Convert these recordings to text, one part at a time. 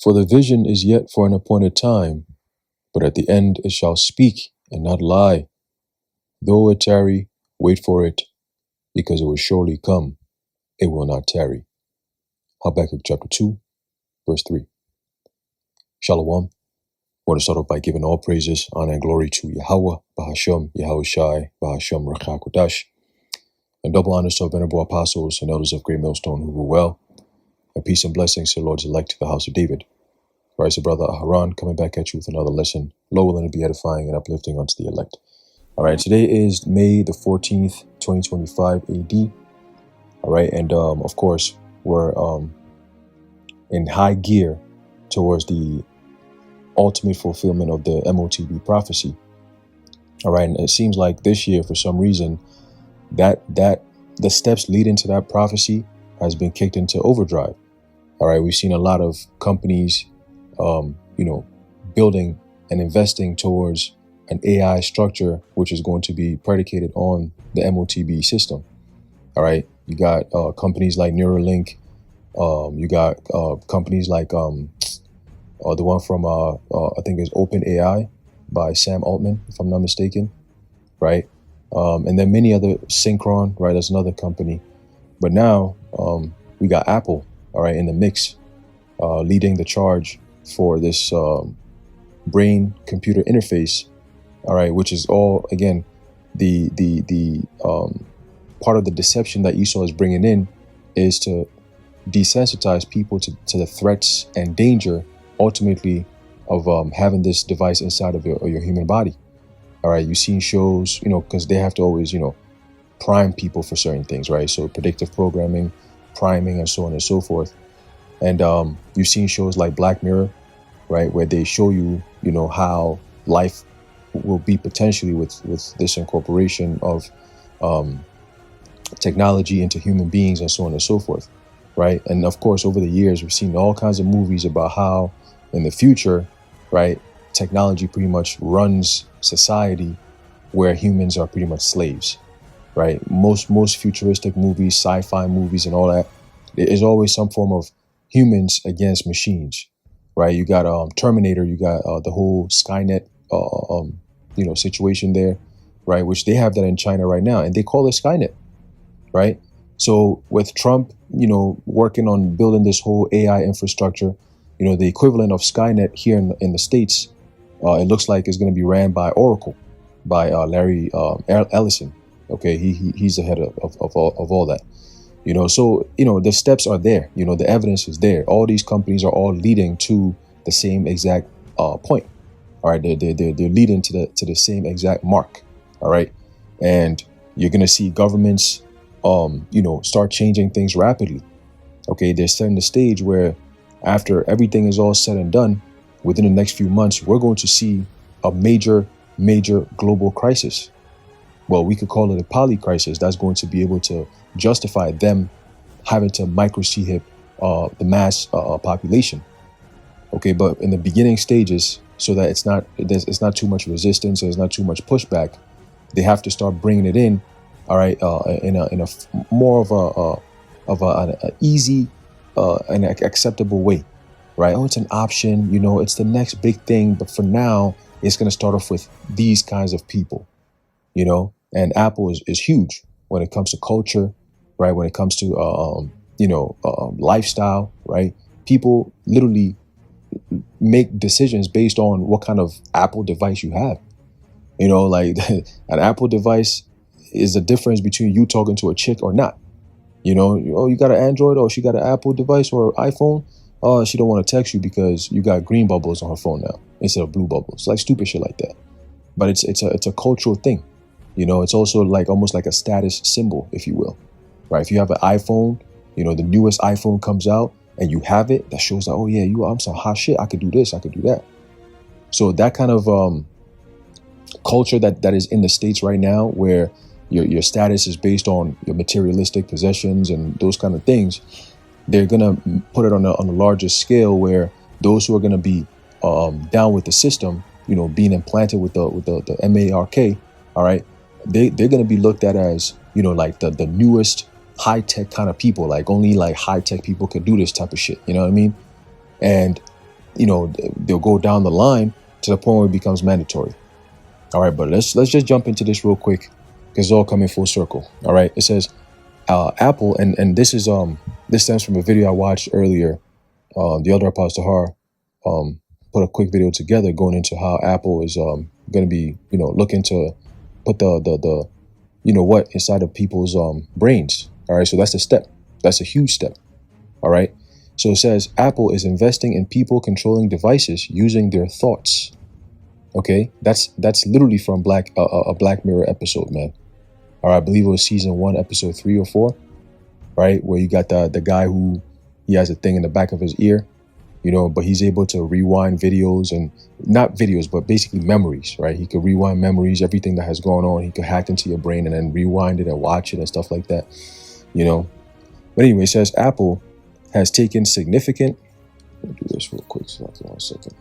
For the vision is yet for an appointed time, but at the end it shall speak and not lie. Though it tarry, wait for it, because it will surely come, it will not tarry. Habakkuk chapter 2, verse 3. Shalom. I want to start off by giving all praises, honor, and glory to Yahweh, Bahashem, Yahushai, Bahashem, Rachakodash, and double honors to our venerable apostles and elders of Great Millstone who rule well, and peace and blessings to the Lord's elect to the house of David. Rise, brother Aharon, coming back at you with another lesson, low willing to be edifying and uplifting unto the elect. All right, today is May the 14th, 2025 AD. All right, and of course, we're in high gear towards the ultimate fulfillment of the MOTB prophecy. All right, and it seems like this year, for some reason, that the steps leading to that prophecy has been kicked into overdrive. All right, we've seen a lot of companies, building and investing towards an AI structure, which is going to be predicated on the MOTB system. All right, you got companies like Neuralink. You got companies like the one from I think it's OpenAI by Sam Altman, if I'm not mistaken, right? And then many other Synchron, right? That's another company. But now we got Apple, all right, in the mix, leading the charge for this brain-computer interface, all right, which is all again the part of the deception that Esau is bringing in is to desensitize people to the threats and danger ultimately of having this device inside of your human body. All right, you've seen shows, because they have to always, prime people for certain things, right? So predictive programming, priming, and so on and so forth. And you've seen shows like Black Mirror, right, where they show you, how life will be potentially with this incorporation of technology into human beings and so on and so forth, right? And of course, over the years, we've seen all kinds of movies about how in the future, right, technology pretty much runs society where humans are pretty much slaves, right? Most futuristic movies, sci-fi movies and all that, there is always some form of humans against machines, right? You got Terminator, you got the whole Skynet situation there, right? Which they have that in China right now, and they call it Skynet, right? So with Trump, working on building this whole AI infrastructure, the equivalent of Skynet here in the States, it looks like it's going to be ran by Oracle, by Larry Ellison. Okay, he's the head of all that. So the steps are there. The evidence is there. All these companies are all leading to the same exact point. All right, they're leading to the same exact mark. All right, and you're going to see governments start changing things rapidly. Okay, they're setting the stage where after everything is all said and done, within the next few months, we're going to see a major global crisis. Well, we could call it a poly crisis. That's going to be able to justify them having to microchip the mass population. Okay, but in the beginning stages, so that it's not too much resistance, there's not too much pushback, they have to start bringing it in. All right, in a more of an easy and acceptable way, right? Oh, it's an option, it's the next big thing, but for now, it's going to start off with these kinds of people, and Apple is huge when it comes to culture, right? When it comes to lifestyle, right? People literally make decisions based on what kind of Apple device you have. Like an Apple device is the difference between you talking to a chick or not. Oh, you got an Android, or she got an Apple device or iPhone. Oh, she don't want to text you because you got green bubbles on her phone now instead of blue bubbles, like stupid shit like that. But it's a cultural thing. It's also like almost like a status symbol, if you will, right? If you have an iPhone, the newest iPhone comes out and you have it, that shows that, oh yeah, I'm some hot shit. I could do this, I could do that. So that kind of culture that is in the States right now, where your status is based on your materialistic possessions and those kind of things, they're gonna put it on a larger scale, where those who are gonna be down with the system, being implanted with the MARK, all right, they're gonna be looked at as like the newest high tech kind of people, like only like high tech people could do this type of shit. You know what I mean? And they'll go down the line to the point where it becomes mandatory. All right, but let's just jump into this real quick because it's all coming full circle. All right, it says Apple, and this stems from a video I watched earlier. The elder apostle Har put a quick video together going into how Apple is going to be looking to put the what inside of people's brains. All right, so that's a step. That's a huge step. All right, so it says Apple is investing in people controlling devices using their thoughts. Okay, that's literally from a Black Mirror episode, man. All right, I believe it was season 1, episode 3 or 4, right? Where you got the guy who he has a thing in the back of his ear, but he's able to rewind videos, and not videos, but basically memories, right? He could rewind memories, everything that has gone on. He could hack into your brain and then rewind it and watch it and stuff like that, But anyway, it says Apple has taken significant. Let me do this real quick. So 1 second.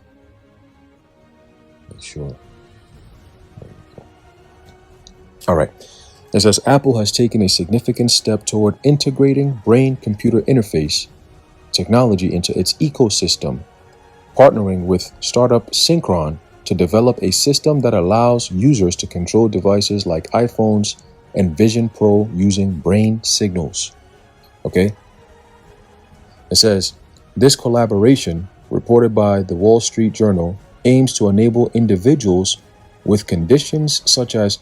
Make sure. There you go. All right. It says Apple has taken a significant step toward integrating brain-computer interface technology into its ecosystem, partnering with startup Synchron to develop a system that allows users to control devices like iPhones and Vision Pro using brain signals. Okay? It says, this collaboration, reported by the Wall Street Journal, aims to enable individuals with conditions such as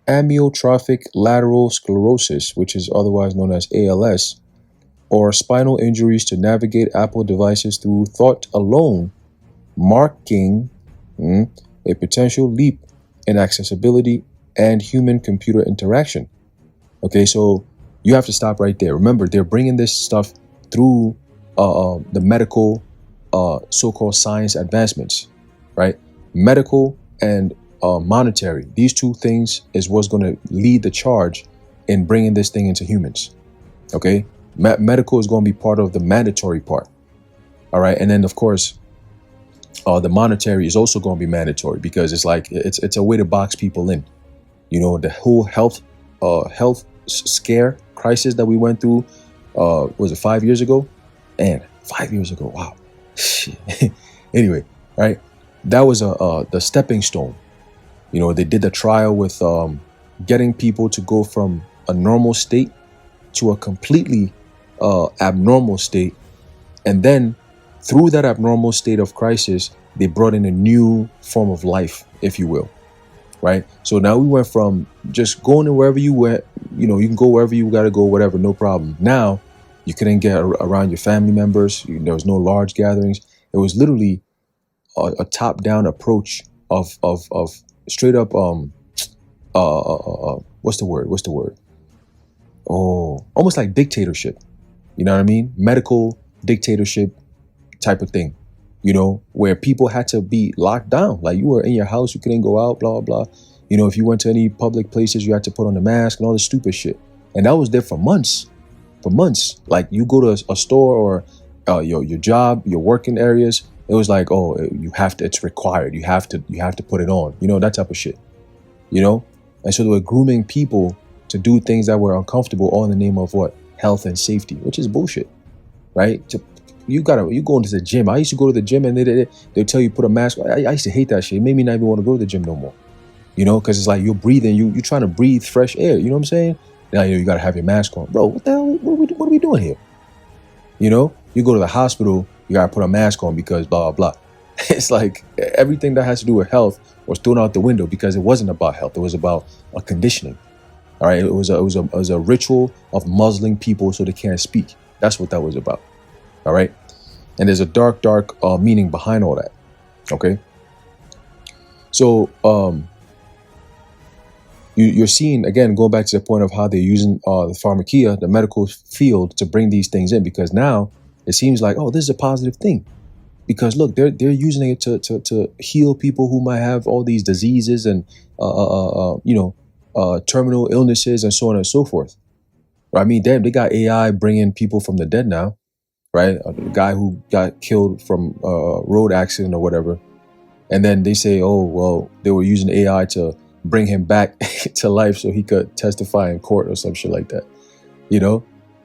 amyotrophic lateral sclerosis, which is otherwise known as ALS, or spinal injuries to navigate Apple devices through thought alone, marking a potential leap in accessibility and human-computer interaction. Okay, so you have to stop right there. Remember, they're bringing this stuff through the medical, so-called science advancements, right? Medical and monetary. These two things is what's going to lead the charge in bringing this thing into humans. Okay, medical is going to be part of the mandatory part. All right, and then of course, the monetary is also going to be mandatory because it's like it's a way to box people in. The whole health scare crisis that we went through. Was it 5 years ago? And 5 years ago, wow. Shit. Anyway, right? That was the stepping stone. They did the trial with getting people to go from a normal state to a completely abnormal state. And then through that abnormal state of crisis, they brought in a new form of life, if you will. Right. So now we went from just going to wherever you went, you can go wherever you got to go, whatever, no problem. Now you couldn't get around your family members. There was no large gatherings. It was literally a top down approach of straight up. What's the word? Oh, almost like dictatorship. You know what I mean? Medical dictatorship type of thing. Where people had to be locked down. Like you were in your house, you couldn't go out, blah, blah. If you went to any public places, you had to put on a mask and all this stupid shit. And that was there for months. Like you go to a store or your job, your working areas, it was like, oh, you have to, it's required. You have to put it on, that type of shit, And so they were grooming people to do things that were uncomfortable, all in the name of what? Health and safety, which is bullshit, right? You go into the gym. I used to go to the gym and they tell you put a mask on. I used to hate that shit. It made me not even want to go to the gym no more. Because it's like you're breathing, you're trying to breathe fresh air. You know what I'm saying? Now you got to have your mask on, bro. What the hell? What are we doing here? You go to the hospital, you got to put a mask on because blah blah blah. It's like everything that has to do with health was thrown out the window because it wasn't about health. It was about a conditioning. All right, it was a ritual of muzzling people so they can't speak. That's what that was about. All right. And there's a dark meaning behind all that. Okay. So you're seeing, again, going back to the point of how they're using the pharmacia, the medical field, to bring these things in, because now it seems like, oh, this is a positive thing. Because look, they're using it to heal people who might have all these diseases and terminal illnesses and so on and so forth. Right? I mean, damn, they got AI bringing people from the dead now. Right, a guy who got killed from a road accident or whatever, and then they say, oh well, they were using AI to bring him back to life so he could testify in court or some shit like that.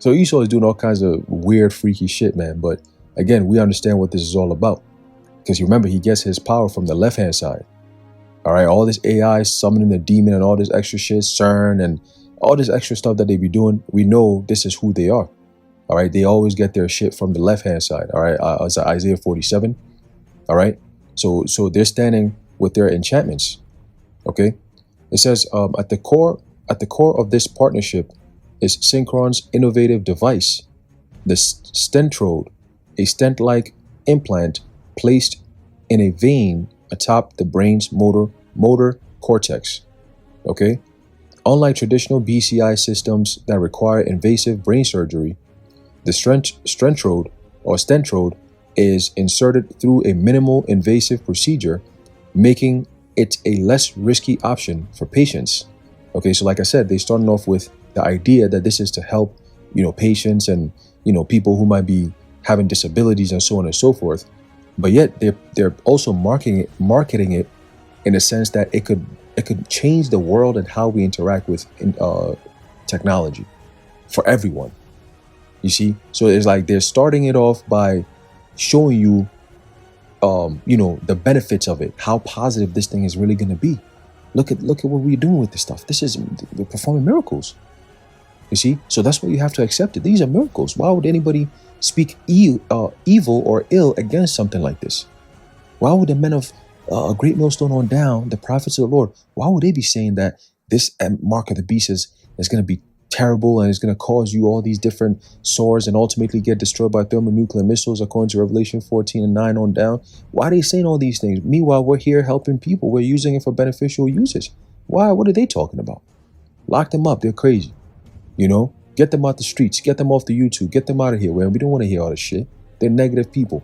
So Esau is doing all kinds of weird, freaky shit, man. But again, we understand what this is all about. Because you remember, he gets his power from the left-hand side. All right, all this AI summoning the demon and all this extra shit, CERN and all this extra stuff that they be doing, we know this is who they are. All right, they always get their shit from the left-hand side. All right, it's Isaiah 47. All right, so they're standing with their enchantments. Okay, it says at the core of this partnership is Synchron's innovative device, the stentrode, a stent-like implant placed in a vein atop the brain's motor cortex. Okay, unlike traditional BCI systems that require invasive brain surgery, the stentrode is inserted through a minimal invasive procedure, making it a less risky option for patients. Okay, so like I said, they started off with the idea that this is to help, patients and, people who might be having disabilities and so on and so forth. But yet they're also marketing it in a sense that it could change the world and how we interact with technology for everyone. You see, so it's like they're starting it off by showing you, the benefits of it, how positive this thing is really going to be. Look at what we're doing with this stuff. We're performing miracles. You see, so that's why you have to accept it. These are miracles. Why would anybody speak evil or ill against something like this? Why would the men of a great millstone on down, the prophets of the Lord, why would they be saying that this mark of the beast is going to be terrible and it's going to cause you all these different sores and ultimately get destroyed by thermonuclear missiles, according to Revelation 14:9 on down? Why are they saying all these things? Meanwhile, we're here helping people. We're using it for beneficial uses. Why? What are they talking about? Lock them up. They're crazy. Get them out the streets. Get them off the YouTube. Get them out of here, man. We don't want to hear all this shit. They're negative people.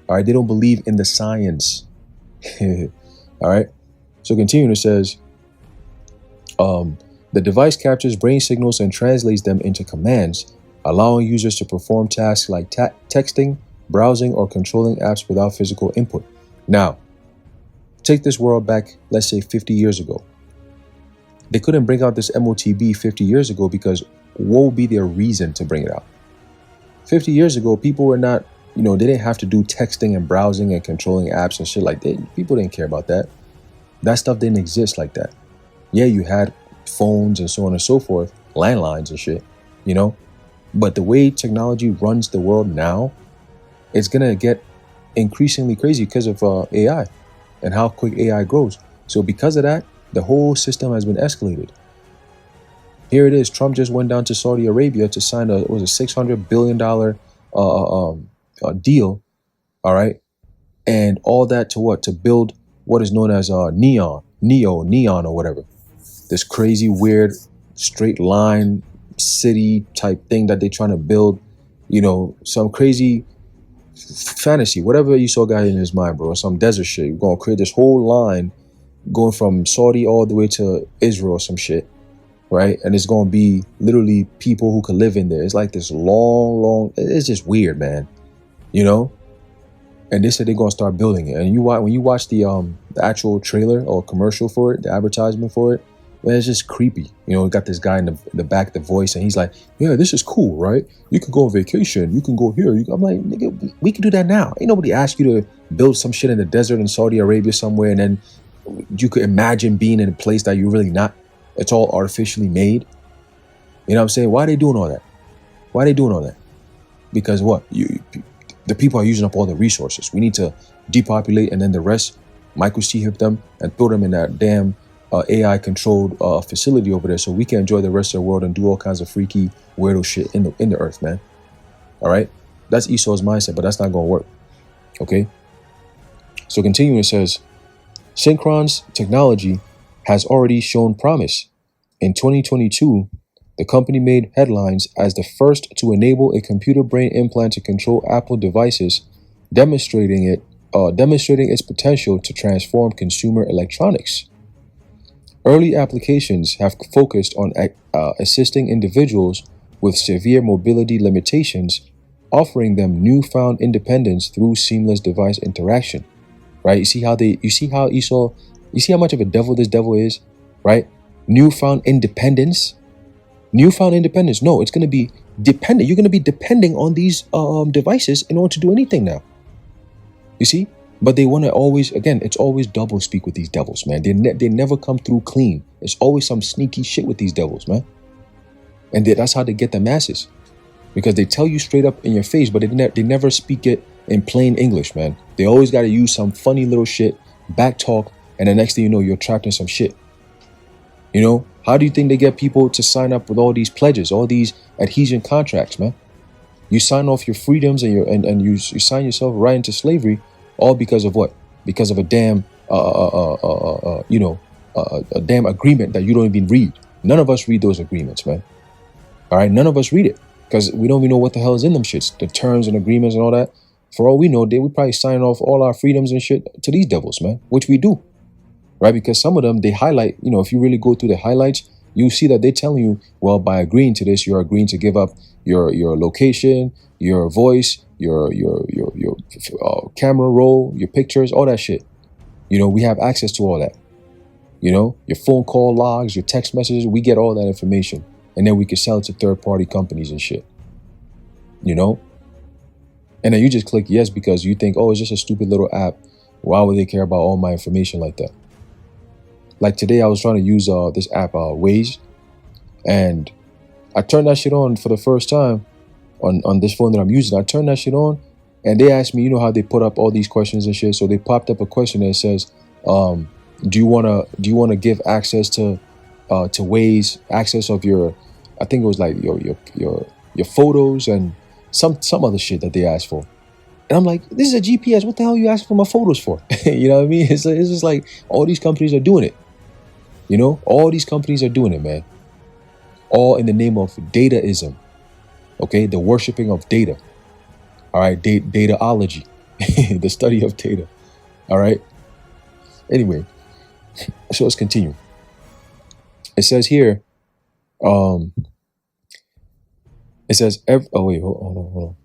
All right. They don't believe in the science. All right. So continuing, it says, the device captures brain signals and translates them into commands, allowing users to perform tasks like texting, browsing, or controlling apps without physical input. Now, take this world back, let's say 50 years ago. They couldn't bring out this MOTB 50 years ago because what would be their reason to bring it out? 50 years ago, people were not, they didn't have to do texting and browsing and controlling apps and shit like that. People didn't care about that. That stuff didn't exist like that. Yeah, you had phones and so on and so forth, landlines and shit, but the way technology runs the world now, it's going to get increasingly crazy because of AI and how quick AI grows. So because of that, the whole system has been escalated. Here it is. Trump just went down to Saudi Arabia to sign a $600 billion deal. All right. And all that to what? To build what is known as neon or whatever. This crazy, weird, straight line city type thing that they're trying to build. Some crazy fantasy, whatever you saw guy in his mind, bro. Some desert shit. You're going to create this whole line going from Saudi all the way to Israel or some shit, right? And it's going to be literally people who could live in there. It's like this long, it's just weird, man, And they said they're going to start building it. And when you watch the actual trailer or commercial for it, the advertisement for it, man, it's just creepy. We got this guy in the back, the voice, and he's like, yeah, this is cool, right? You can go on vacation. You can go here. I'm like, nigga, we can do that now. Ain't nobody asked you to build some shit in the desert in Saudi Arabia somewhere, and then you could imagine being in a place that you're really not. It's all artificially made. You know what I'm saying? Why are they doing all that? Because what? The people are using up all the resources. We need to depopulate, and then the rest, microchip them and throw them in that damn AI controlled facility over there, so we can enjoy the rest of the world and do all kinds of freaky weirdo shit in the earth, man. All right, that's Esau's mindset, but that's not gonna work. Okay. So continuing, it says, Synchron's technology has already shown promise. In 2022, the company made headlines as the first to enable a computer brain implant to control Apple devices, demonstrating its potential to transform consumer electronics. Early applications have focused on assisting individuals with severe mobility limitations, offering them newfound independence through seamless device interaction. Right? You see how much of a devil this devil is, right? Newfound independence. No, it's going to be dependent. You're going to be depending on these devices in order to do anything now. You see? But they want to always, again, it's always double speak with these devils, man. They never come through clean. It's always some sneaky shit with these devils, man. And that's how they get the masses. Because they tell you straight up in your face, but they never speak it in plain English, man. They always got to use some funny little shit, back talk, and the next thing you know, you're trapped in some shit. You know, how do you think they get people to sign up with all these pledges, all these adhesion contracts, man? You sign off your freedoms and you sign yourself right into slavery, all because of what? Because of a damn a damn agreement that you don't even read. None of us read those agreements, man. All right, none of us read it because we don't even know what the hell is in them shits, the terms and agreements and all that. For all we know, we probably sign off all our freedoms and shit to these devils, man, which we do, right? Because some of them, they highlight, you know, if you really go through the highlights, you see that they're telling you, well, by agreeing to this, you're agreeing to give up your location, your voice, your camera roll, your pictures, all that shit. You know, we have access to all that. You know, your phone call logs, your text messages, we get all that information. And then we can sell it to third-party companies and shit. You know? And then you just click yes because you think, oh, it's just a stupid little app. Why would they care about all my information like that? Like today, I was trying to use this app, Waze. And I turned that shit on for the first time on this phone that I'm using. I turned that shit on and they asked me, you know how they put up all these questions and shit. So they popped up a question that says, do you wanna give access to Waze, access of your, I think it was like your photos and some other shit that they asked for. And I'm like, this is a GPS. What the hell are you asking for my photos for? You know what I mean? It's just like all these companies are doing it. You know, all these companies are doing it, man. All in the name of dataism. Okay, the worshiping of data. All right, dataology, the study of data. All right. Anyway, so let's continue. It says here, it says, oh wait, hold on.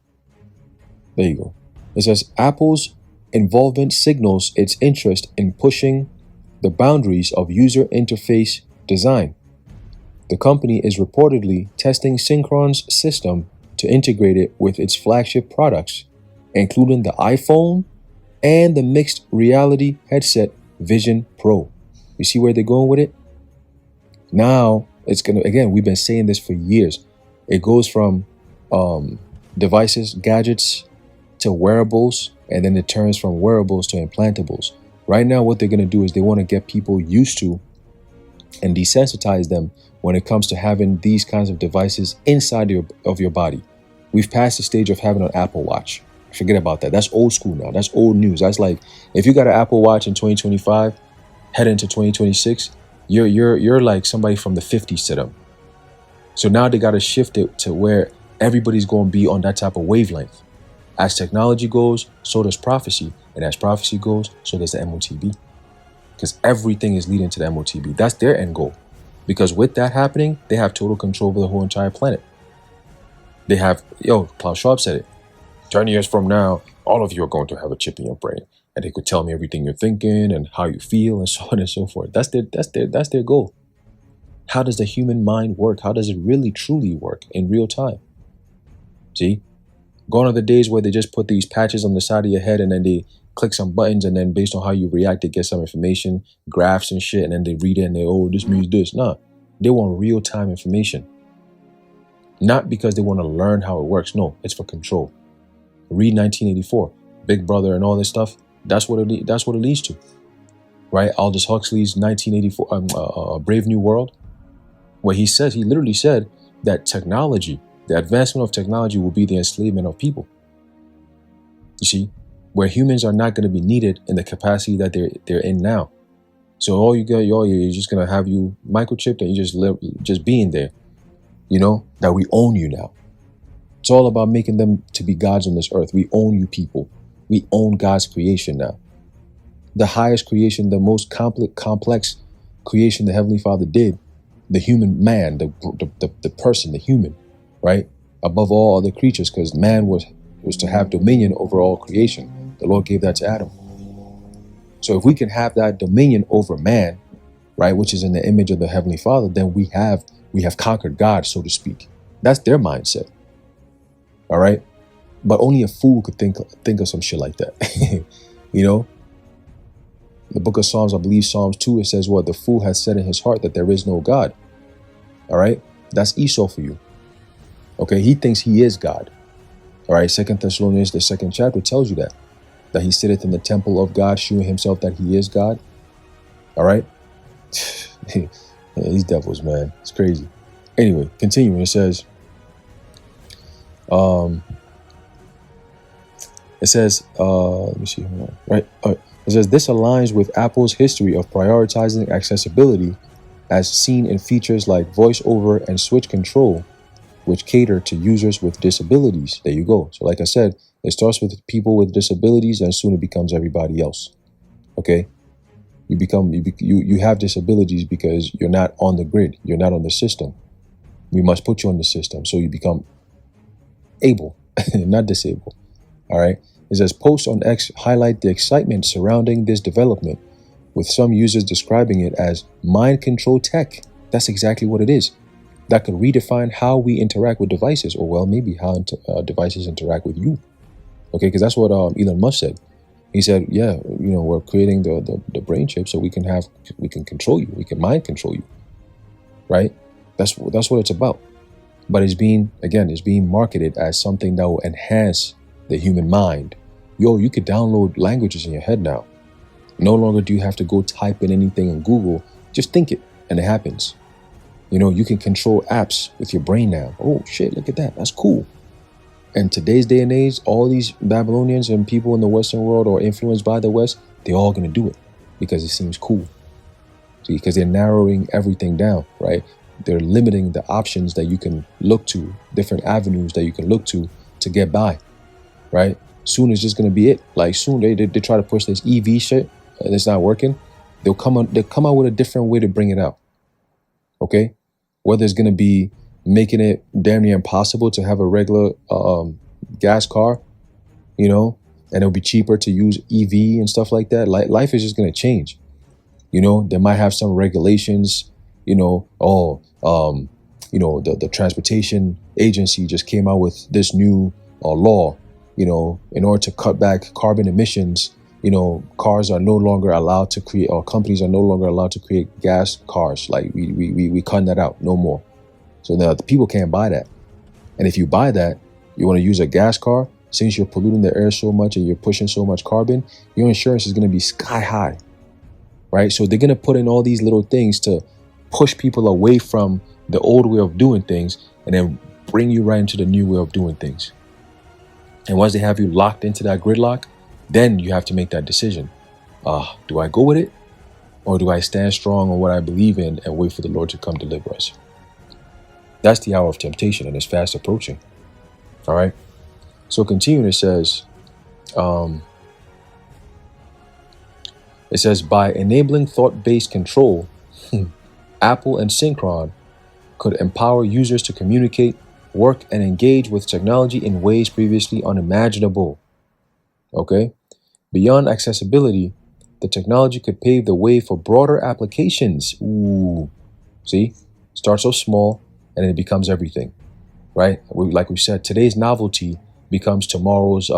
There you go. It says Apple's involvement signals its interest in pushing the boundaries of user interface design. The company is reportedly testing Synchron's system to integrate it with its flagship products, including the iPhone and the mixed reality headset Vision Pro. You see where they're going with it? Now, it's going to, again, we've been saying this for years. It goes from devices, gadgets, to wearables, and then it turns from wearables to implantables. Right now, what they're going to do is they want to get people used to and desensitize them when it comes to having these kinds of devices inside of your body. We've passed the stage of having an Apple Watch. Forget about that. That's old school now. That's old news. That's like, if you got an Apple Watch in 2025, head into 2026, you're like somebody from the 50s to them. So now they got to shift it to where everybody's going to be on that type of wavelength. As technology goes, so does prophecy. And as prophecy goes, so does the MOTB. Because everything is leading to the MOTB. That's their end goal. Because with that happening, they have total control over the whole entire planet. They have, Klaus Schwab said it. 10 years from now, all of you are going to have a chip in your brain. And they could tell me everything you're thinking and how you feel and so on and so forth. That's their goal. How does the human mind work? How does it really truly work in real time? See? Gone are the days where they just put these patches on the side of your head and then they click some buttons and then based on how you react, they get some information, graphs and shit, and then they read it and they, oh, this means this. Nah, they want real-time information. Not because they want to learn how it works. No, it's for control. Read 1984, Big Brother and all this stuff. That's what it leads to, right? Aldous Huxley's 1984, Brave New World, where he literally said that technology, the advancement of technology will be the enslavement of people. You see, where humans are not going to be needed in the capacity that they're in now. So all you got, you're just going to have you microchipped and you just live, just being there, that we own you now. It's all about making them to be gods on this earth. We own you people. We own God's creation now. The highest creation, the most complex creation the Heavenly Father did, the human man, the person, the human, right? Above all other creatures, because man was to have dominion over all creation. The Lord gave that to Adam. So if we can have that dominion over man, right, which is in the image of the Heavenly Father, then we have conquered God, so to speak. That's their mindset. All right. But only a fool could think of some shit like that. You know, the book of Psalms, I believe Psalms 2, it says what? The fool has said in his heart that there is no God. All right. That's Esau for you. Okay. He thinks he is God. All right. 2 Thessalonians, the 2nd chapter tells you that he sitteth in the temple of God, shewing himself that he is God. All right. Yeah, these devils, man. It's crazy. Anyway, continuing. It says, let me see. Right. It says, this aligns with Apple's history of prioritizing accessibility as seen in features like voice over and switch control, which cater to users with disabilities. There you go. So like I said, it starts with people with disabilities and soon it becomes everybody else. Okay. You have disabilities because you're not on the grid. You're not on the system. We must put you on the system. So you become able, not disabled. All right. It says posts on X highlight the excitement surrounding this development, with some users describing it as mind control tech. That's exactly what it is. That could redefine how we interact with devices, or well, maybe how devices interact with you. Okay, because that's what Elon Musk said. He said, yeah, we're creating the brain chip so we can control you. We can mind control you. Right? That's what it's about. But it's being marketed as something that will enhance the human mind. Yo, you could download languages in your head now. No longer do you have to go type in anything in Google. Just think it and it happens. You can control apps with your brain now. Oh shit, look at that. That's cool. And today's day and age, all these Babylonians and people in the Western world or influenced by the West, they're all going to do it because it seems cool. See, because they're narrowing everything down, right? They're limiting the options that you can look to, different avenues that you can look to get by, right? Soon it's just going to be it. Like soon they try to push this EV shit and it's not working. They'll come out with a different way to bring it out. Okay? Whether it's going to be making it damn near impossible to have a regular gas car, and it'll be cheaper to use EV and stuff like that. Life is just going to change. They might have some regulations, the transportation agency just came out with this new law, in order to cut back carbon emissions. Cars are no longer allowed to create, or companies are no longer allowed to create gas cars. Like we cutting that out, no more. So now the people can't buy that. And if you buy that, you want to use a gas car, since you're polluting the air so much and you're pushing so much carbon, your insurance is going to be sky high, right? So they're going to put in all these little things to push people away from the old way of doing things and then bring you right into the new way of doing things. And once they have you locked into that gridlock, then you have to make that decision. Do I go with it, or do I stand strong on what I believe in and wait for the Lord to come deliver us? That's the hour of temptation, and it's fast approaching. All right. So continuing, it says, by enabling thought-based control, Apple and Synchron could empower users to communicate, work, and engage with technology in ways previously unimaginable. Okay? Beyond accessibility, the technology could pave the way for broader applications. Ooh. See? Starts so small and then it becomes everything. Right? Like we said, today's novelty becomes tomorrow's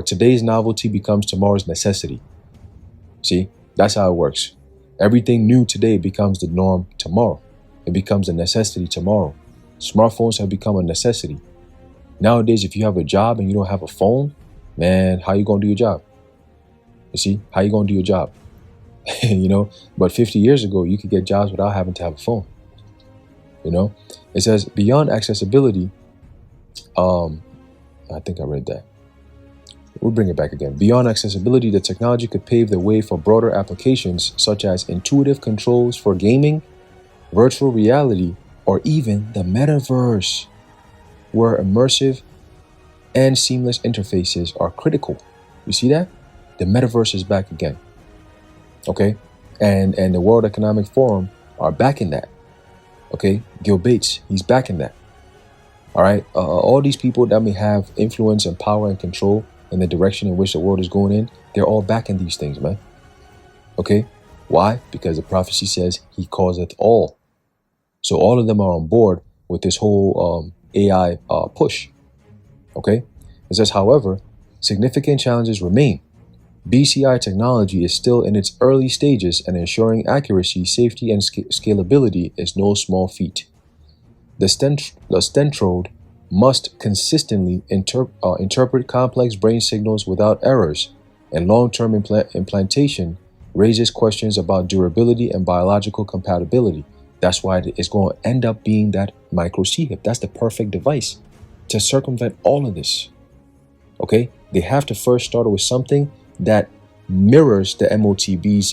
Today's novelty becomes tomorrow's necessity. See? That's how it works. Everything new today becomes the norm tomorrow. It becomes a necessity tomorrow. Smartphones have become a necessity. Nowadays, if you have a job and you don't have a phone, man, how you going to do your job? You see, how you going to do your job? But 50 years ago, you could get jobs without having to have a phone. It says beyond accessibility. I think I read that. We'll bring it back again. Beyond accessibility, the technology could pave the way for broader applications such as intuitive controls for gaming, virtual reality, or even the metaverse, where immersive and seamless interfaces are critical. You see that? The metaverse is back again. Okay? And the World Economic Forum are backing that. Okay? Gil Bates, he's backing that. All right? All these people that may have influence and power and control in the direction in which the world is going in, they're all backing these things, man. Okay? Why? Because the prophecy says he causeth all. So all of them are on board with this whole AI push. Okay? It says, however, significant challenges remain. BCI technology is still in its early stages, and ensuring accuracy, safety, and scalability is no small feat. The stentrode must consistently interpret complex brain signals without errors, and long-term implantation raises questions about durability and biological compatibility. That's why it's going to end up being that micro C-hip. That's the perfect device to circumvent all of this. Okay, they have to first start with something that mirrors the MOTB's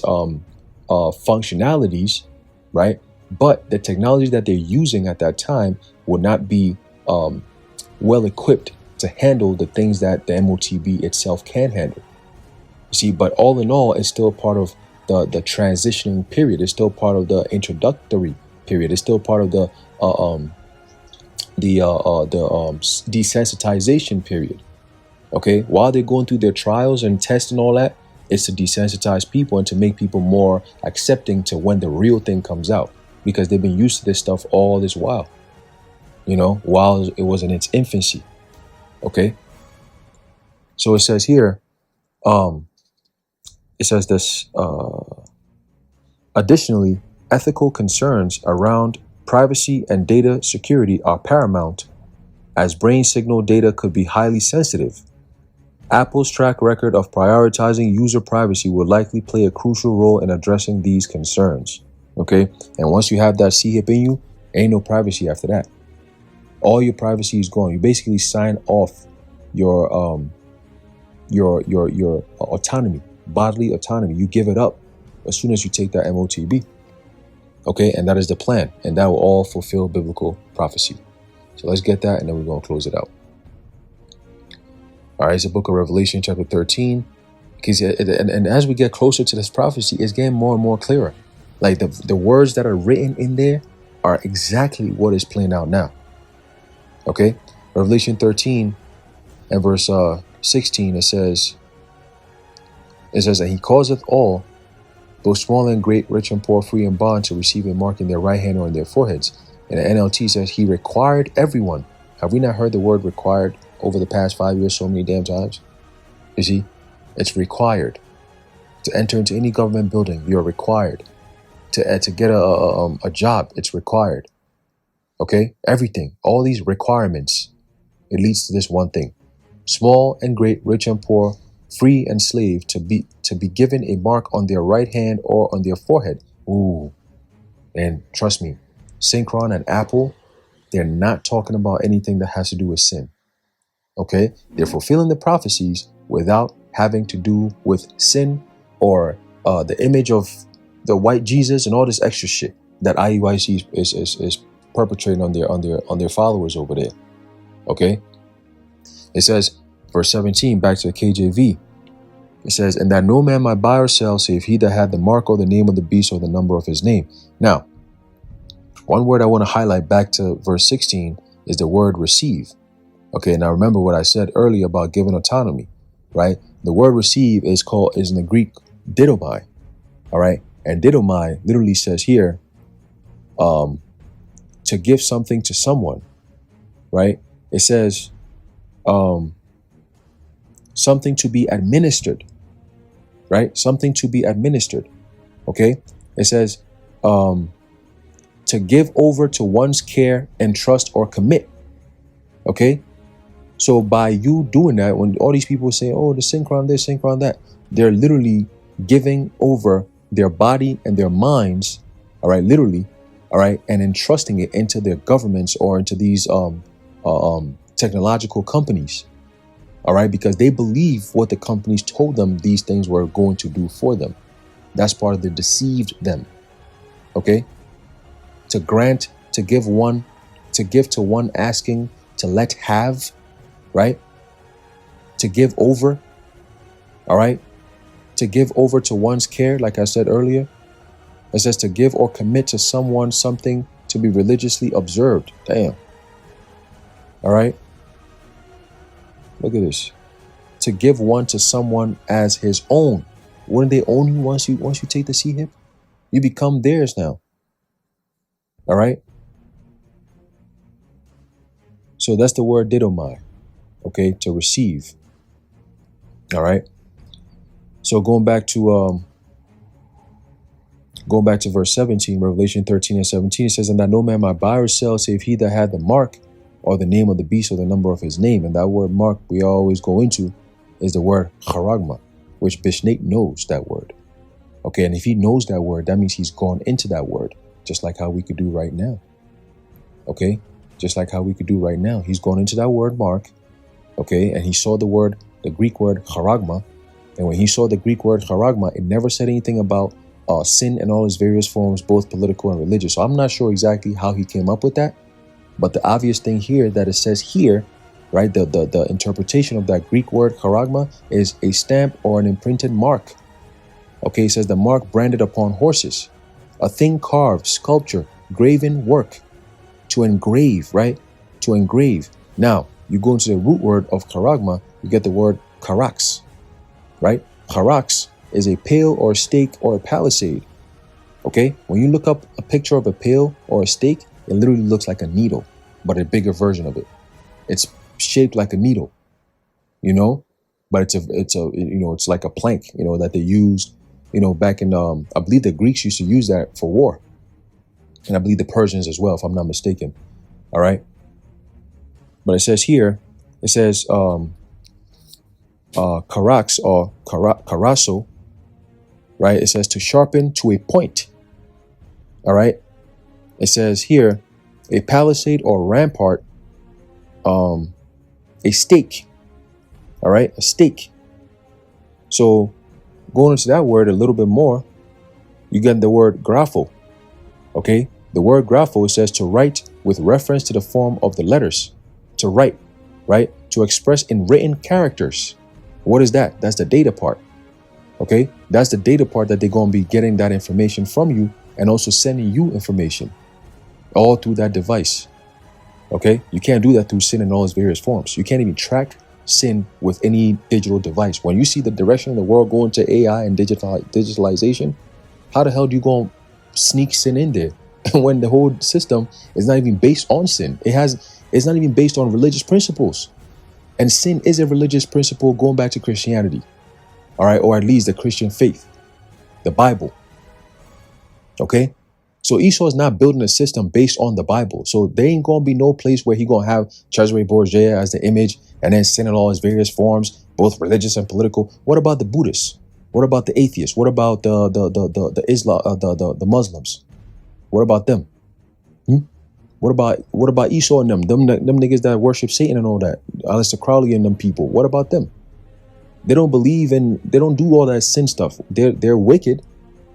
functionalities, right? But the technology that they're using at that time would not be well equipped to handle the things that the MOTB itself can handle. See, but all in all, it's still part of the transitioning period. It's still part of the introductory period. It's still part of the desensitization period. Okay, while they're going through their trials and tests and all that, it's to desensitize people and to make people more accepting to when the real thing comes out, because they've been used to this stuff all this while, while it was in its infancy. Okay, so it says here, it says this, additionally, ethical concerns around privacy and data security are paramount, as brain signal data could be highly sensitive. Apple's track record of prioritizing user privacy will likely play a crucial role in addressing these concerns. Okay, and once you have that C-hip in you, ain't no privacy after that. All your privacy is gone. You basically sign off your autonomy, bodily autonomy. You give it up as soon as you take that MOTB. Okay, and that is the plan, and that will all fulfill biblical prophecy. So let's get that, and then we're going to close it out. All right, it's the book of Revelation, chapter 13. And as we get closer to this prophecy, it's getting more and more clearer. Like the words that are written in there are exactly what is playing out now. Okay, Revelation 13 and verse 16, it says that he causeth all, both small and great, rich and poor, free and bond, to receive a mark in their right hand or in their foreheads. And the NLT says he required everyone. Have we not heard the word required over the past 5 years so many damn times? You see, it's required to enter into any government building. You're required to get a job. It's required. Okay, everything, all these requirements, it leads to this one thing: small and great, rich and poor, free and slave, to be given a mark on their right hand or on their forehead. Ooh, and trust me, Synchron and Apple, they're not talking about anything that has to do with sin. Okay, they're fulfilling the prophecies without having to do with sin or the image of the white Jesus and all this extra shit that IUIC is perpetrating on their followers over there. Okay, it says, verse 17, back to the KJV. It says, and that no man might buy or sell save he that had the mark or the name of the beast or the number of his name. Now, one word I want to highlight back to verse 16 is the word receive. Okay, now remember what I said earlier about giving autonomy, right? The word receive is in the Greek didomai, all right? And didomai literally says here, to give something to someone, right? It says something to be administered, right? Something to be administered, okay? It says to give over to one's care and trust or commit, okay? So by you doing that, when all these people say, oh, the Synchron this, Synchron that, they're literally giving over their body and their minds, all right, literally, all right, and entrusting it into their governments or into these technological companies, all right, because they believe what the companies told them these things were going to do for them. That's part of the deceived them, okay? To give to one asking, to let have, right? To give over, all right? To give over to one's care, like I said earlier. It says to give or commit to someone something to be religiously observed. Damn. All right? Look at this. To give one to someone as his own. Wouldn't they own you once you take the C-hip? You become theirs now. All right? So that's the word didomai. Okay, to receive. All right. So going back to verse 17, Revelation 13 and 17, it says, and that no man might buy or sell save he that had the mark or the name of the beast or the number of his name. And that word mark we always go into is the word charagma, which Bishnate knows that word. Okay, and if he knows that word, that means he's gone into that word, just like how we could do right now. Okay, just like how we could do right now. He's gone into that word mark, okay, and he saw the Greek word charagma. And when he saw the Greek word charagma, it never said anything about sin in all its various forms, both political and religious. So I'm not sure exactly how he came up with that. But the obvious thing here that it says here, right, the interpretation of that Greek word charagma is a stamp or an imprinted mark. Okay, it says the mark branded upon horses, a thing carved, sculpture, graven work, to engrave, right? To engrave. Now, you go into the root word of charagma, you get the word charax, right? Charax is a pale or stake or a palisade. Okay, when you look up a picture of a pale or a stake, it literally looks like a needle, but a bigger version of it. It's shaped like a needle, you know, but it's like a plank, you know, that they used, you know, back in I believe the Greeks used to use that for war, and I believe the Persians as well, if I'm not mistaken. All right, but it says here, it says charax or charasso, right? It says to sharpen to a point. All right. It says here, a palisade or rampart, a stake. All right, a stake. So going into that word a little bit more, you get the word grapho. Okay, the word grapho, it says to write with reference to the form of the letters. To write, right? To express in written characters. What is that? That's the data part. Okay, that's the data part that they're going to be getting that information from you and also sending you information all through that device. Okay, you can't do that through sin in all its various forms. You can't even track sin with any digital device. When you see the direction of the world going to AI and digitalization, how the hell do you go sneak sin in there? And when the whole system is not even based on sin, it's not even based on religious principles. And sin is a religious principle going back to Christianity. All right, or at least the Christian faith, the Bible. Okay, so Esau is not building a system based on the Bible. So there ain't gonna be no place where he gonna have Cesare Borgia as the image and then sin in all his various forms, both religious and political. What about the Buddhists? What about the atheists? What about the Islam, the Muslims? What about them? What about Esau and them niggas that worship Satan and all that? Aleister Crowley and them people. What about them? They don't believe in, they don't do all that sin stuff. They're wicked,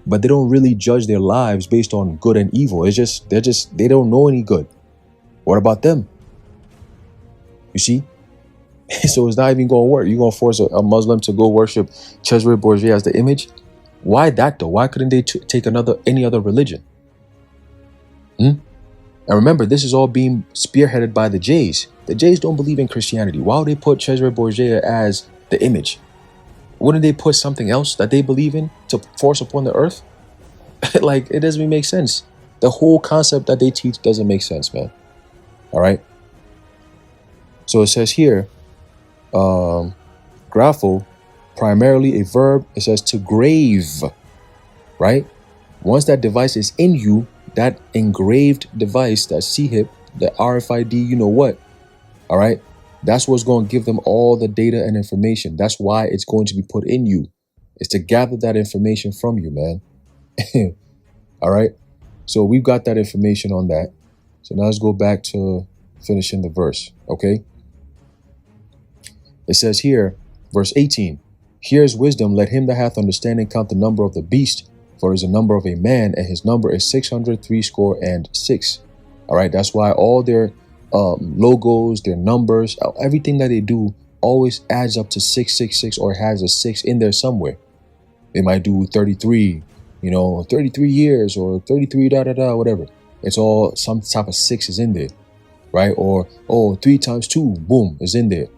but they don't really judge their lives based on good and evil. They don't know any good. What about them? You see? So it's not even going to work. You're going to force a Muslim to go worship Cesare Borgia as the image? Why that though? Why couldn't they take any other religion? And remember, this is all being spearheaded by the Jays. The Jays don't believe in Christianity. Why would they put Cesare Borgia as the image? Wouldn't they put something else that they believe in to force upon the earth? Like, it doesn't even make sense. The whole concept that they teach doesn't make sense, man. All right. So it says here, grapho, primarily a verb. It says to grave, right? Once that device is in you, that engraved device, that C-hip, the RFID, you know what? All right. That's what's going to give them all the data and information. That's why it's going to be put in you. It's to gather that information from you, man. All right. So we've got that information on that. So now let's go back to finishing the verse. Okay. It says here, verse 18, here is wisdom. Let him that hath understanding count the number of the beast, for it is the number of a man, and his number is 666. All right. That's why all their logos, their numbers, everything that they do always adds up to 666 or has a 6 in there somewhere. They might do 33, 33 years or 33 whatever. It's all some type of 6 is in there, right? Or 3 times 2, boom, is in there.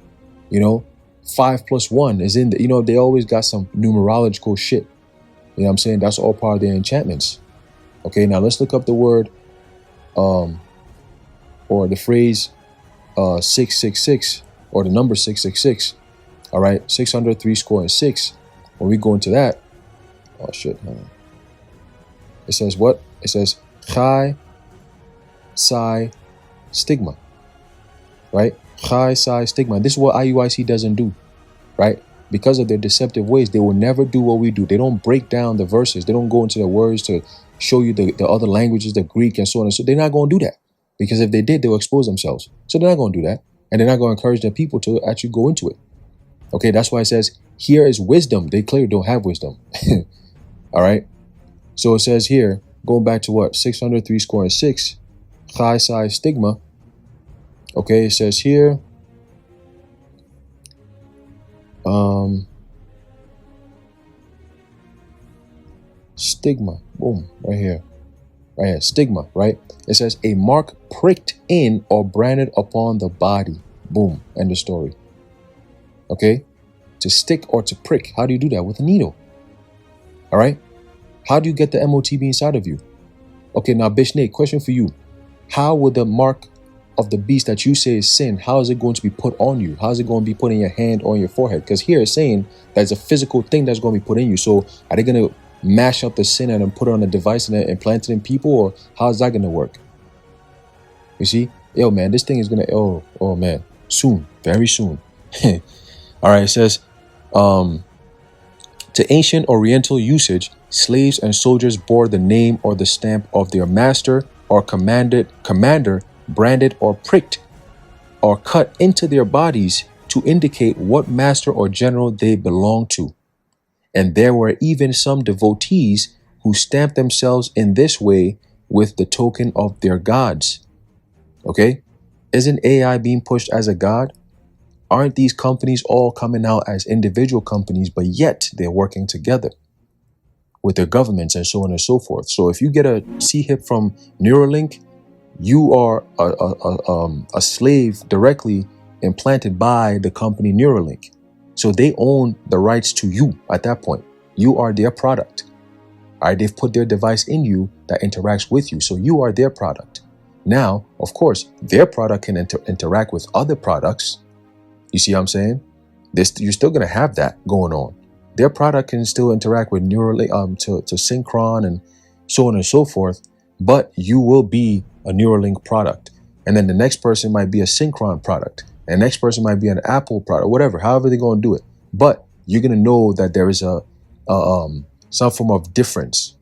5 plus 1 is in there. They always got some numerological shit. You know what I'm saying? That's all part of their enchantments. Okay, now let's look up the word or the phrase 666 or the number 666. All right, 600, 3 score and 6. when we go into that, oh shit, it says what? It says chai, psi, stigma, right? Chai, psi, stigma. This is what IUIC doesn't do, right? Because of their deceptive ways, they will never do what we do. They don't break down the verses. They don't go into the words to show you the other languages, the Greek and so on and so. They're not going to do that, because if they did, they'll expose themselves. So they're not going to do that, and they're not going to encourage their people to actually go into it. Okay, that's why it says here is wisdom. They clearly don't have wisdom. All right. So it says here, going back to what? 603 score and 6, chai, psi, stigma. Okay, it says here, stigma, boom, right here, stigma, right? It says a mark pricked in or branded upon the body, boom, end of story. Okay, to stick or to prick, how do you do that? With a needle. All right, how do you get the MOTB inside of you? Okay, now Bishnake, question for you. How would the mark of the beast that you say is sin, how is it going to be put on you? How is it going to be put in your hand or in your forehead? Because here it's saying that it's a physical thing that's going to be put in you. So are they going to mash up the sin and then put it on a device and then implant it in people, or how is that going to work? You see? Yo, man, this thing is going to, oh man, soon, very soon. All right, it says, to ancient Oriental usage, slaves and soldiers bore the name or the stamp of their master or commander, branded or pricked or cut into their bodies to indicate what master or general they belonged to. And there were even some devotees who stamped themselves in this way with the token of their gods. Okay? Isn't AI being pushed as a god? Aren't these companies all coming out as individual companies, but yet they're working together with their governments and so on and so forth? So if you get a C-HIP from Neuralink, you are a slave directly implanted by the company Neuralink. So they own the rights to you at that point. You are their product. All right, they've put their device in you that interacts with you. So you are their product. Now, of course, their product can interact with other products. You see what I'm saying? You're still going to have that going on. Their product can still interact with Neuralink, to Synchron and so on and so forth. But you will be a Neuralink product. And then the next person might be a Synchron product. And the next person might be an Apple product, whatever, however they're going to do it. But you're going to know that there is some form of difference.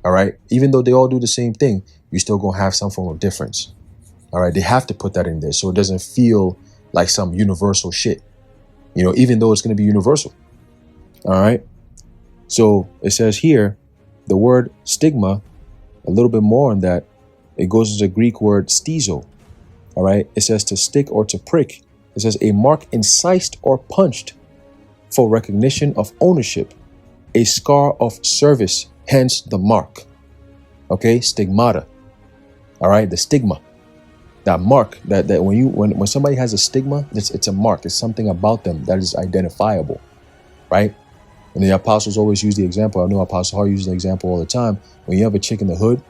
All right. Even though they all do the same thing, you're still going to have some form of difference. All right. They have to put that in there so it doesn't feel like some universal shit, even though it's going to be universal. All right. So it says here, the word stigma, a little bit more on that. It goes to the Greek word stizo. All right. It says to stick or to prick. It says a mark incised or punched for recognition of ownership, a scar of service, hence the mark. Okay. Stigmata. All right. The stigma, that mark that when somebody has a stigma, it's a mark. It's something about them that is identifiable. Right. And the apostles always use the example. I know Apostle Hart uses the example all the time. When you have a chick in the hood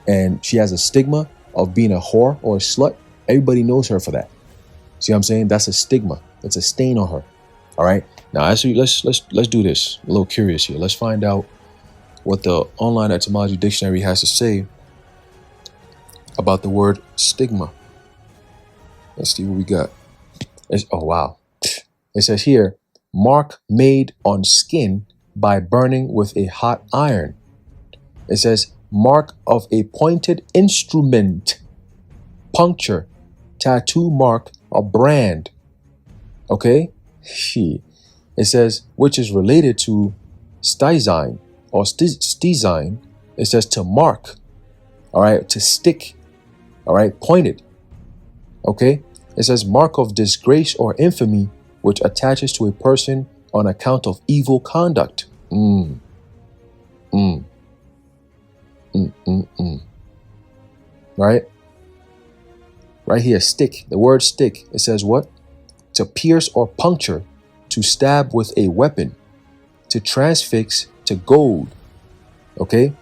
and she has a stigma of being a whore or a slut, everybody knows her for that. See what I'm saying? That's a stigma. It's a stain on her. All right. Now, actually, let's do this. A little curious here. Let's find out what the online etymology dictionary has to say about the word stigma. Let's see what we got. Oh, wow. It says here, mark made on skin by burning with a hot iron. It says mark of a pointed instrument, puncture, tattoo mark, a brand. Okay? It says, which is related to stizine or stizine. It says to mark. All right? To stick. All right? Pointed. Okay? It says mark of disgrace or infamy, which attaches to a person on account of evil conduct. Right? Right here, stick. The word stick. It says what? To pierce or puncture, to stab with a weapon, to transfix, to goad. Okay?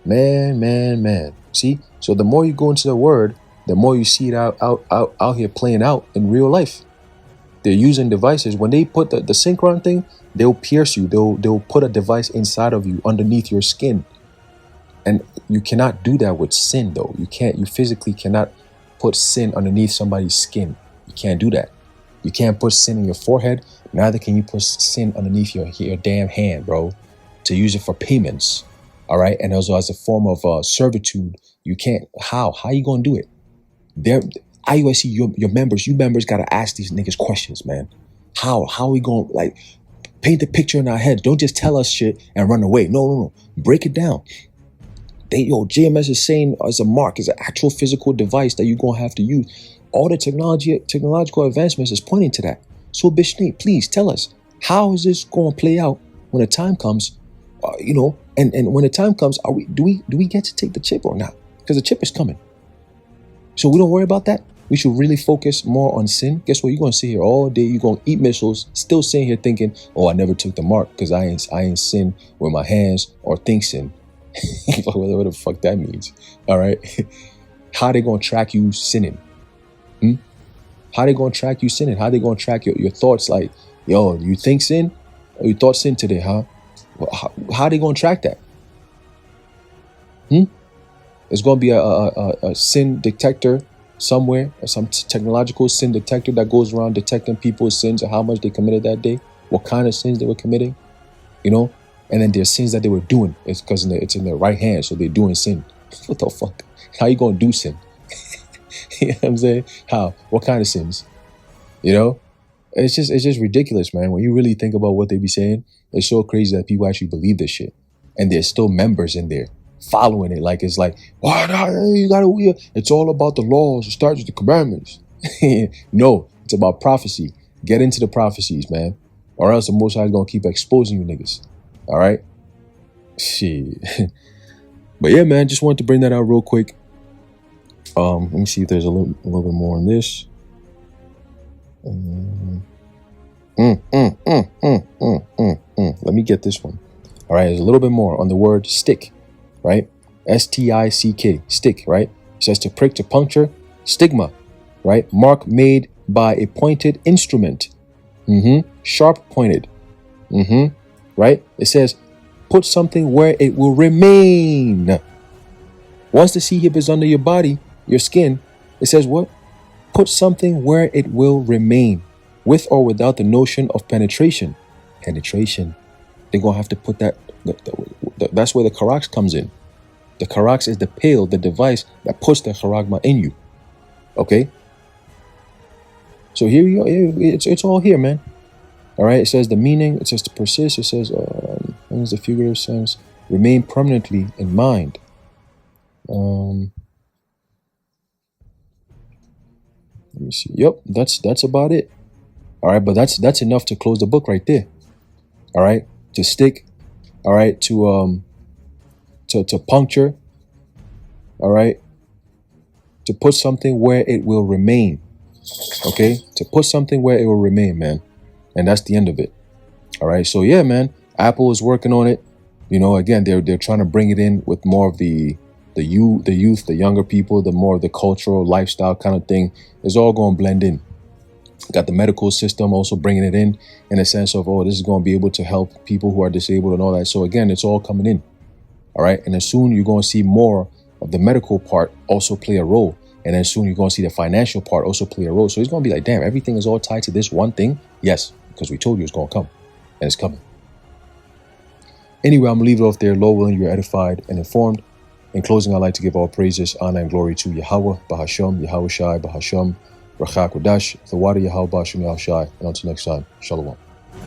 Man. See? So the more you go into the word, the more you see it out here playing out in real life. They're using devices. When they put the Synchron thing, They'll pierce you. They'll put a device inside of you underneath your skin. And you cannot do that with sin, though. You physically cannot put sin underneath somebody's skin. You can't do that. You can't put sin in your forehead. Neither can you put sin underneath your damn hand, bro, to use it for payments. All right. And also as a form of servitude, you can't. How you going to do it? IUIC, your members, you members got to ask these niggas questions, man. How are we going to, like, paint the picture in our head? Don't just tell us shit and run away. No. Break it down. GMS is saying as a mark, is an actual physical device that you're going to have to use. All the technological advancements is pointing to that. So, Bishni, please tell us, how is this going to play out when the time comes? And when the time comes, do we get to take the chip or not? Because the chip is coming. So we don't worry about that. We should really focus more on sin. Guess what? You're going to sit here all day. You're going to eat missiles, still sitting here thinking, oh, I never took the mark because I ain't sin with my hands or think sin. Whatever the fuck that means. All right. How they going to track you sinning? How they going to track you sinning? How they going to track your thoughts? Like, yo, you think sin? Or you thought sin today, huh? Well, how they going to track that? There's going to be a sin detector somewhere, or some technological sin detector that goes around detecting people's sins and how much they committed that day, what kind of sins they were committing, and then there's sins that they were doing. It's because it's in their right hand, so they're doing sin. What the fuck? How you going to do sin? You know what I'm saying? How? What kind of sins? It's just ridiculous, man. When you really think about what they be saying, it's so crazy that people actually believe this shit. And there's still members in there following it. Like, it's like, it's all about the laws. It starts with the commandments. No, it's about prophecy. Get into the prophecies, man. Or else the Most High is going to keep exposing you niggas. All right? Shit. But yeah, man, just wanted to bring that out real quick. Let me see if there's a little bit more on this. Let me get this one. All right, there's a little bit more on the word stick, right? S-T-I-C-K, stick, right? It says to prick, to puncture, stigma, right? Mark made by a pointed instrument. Sharp pointed. Right? It says put something where it will remain. Once the C-hip is under your body, your skin, it says what? Put something where it will remain, with or without the notion of penetration. Penetration. They're going to have to put that. That's where the karax comes in. The karax is the pail, the device that puts the charagma in you. Okay? So here you go. It's all here, man. All right? It says the meaning. It says to persist. It says, the figurative sense, remain permanently in mind. Let me see. Yep, that's about it. All right, but that's enough to close the book right there. All right, to stick. All right, to puncture. All right, to put something where it will remain. Okay, to put something where it will remain, man, and that's the end of it. All right, so yeah, man, Apple is working on it. Again, they're trying to bring it in with more of the youth, the younger people, the more of the cultural lifestyle kind of thing is all going to blend in. Got the medical system also bringing it in a sense of, this is going to be able to help people who are disabled and all that. So again, it's all coming in. All right. And then soon you're going to see more of the medical part also play a role. And then soon you're going to see the financial part also play a role. So it's going to be like, damn, everything is all tied to this one thing. Yes, because we told you it's going to come, and it's coming. Anyway, I'm going to leave it off there. Lord willing, you're edified and informed. In closing, I'd like to give all praises, honor, and glory to Yahweh, Bahasham, Yahweh Shai, Bahasham, Rachak Wadash, the water Yahweh Bahasham Yahweh Shai. And until next time, Shalom.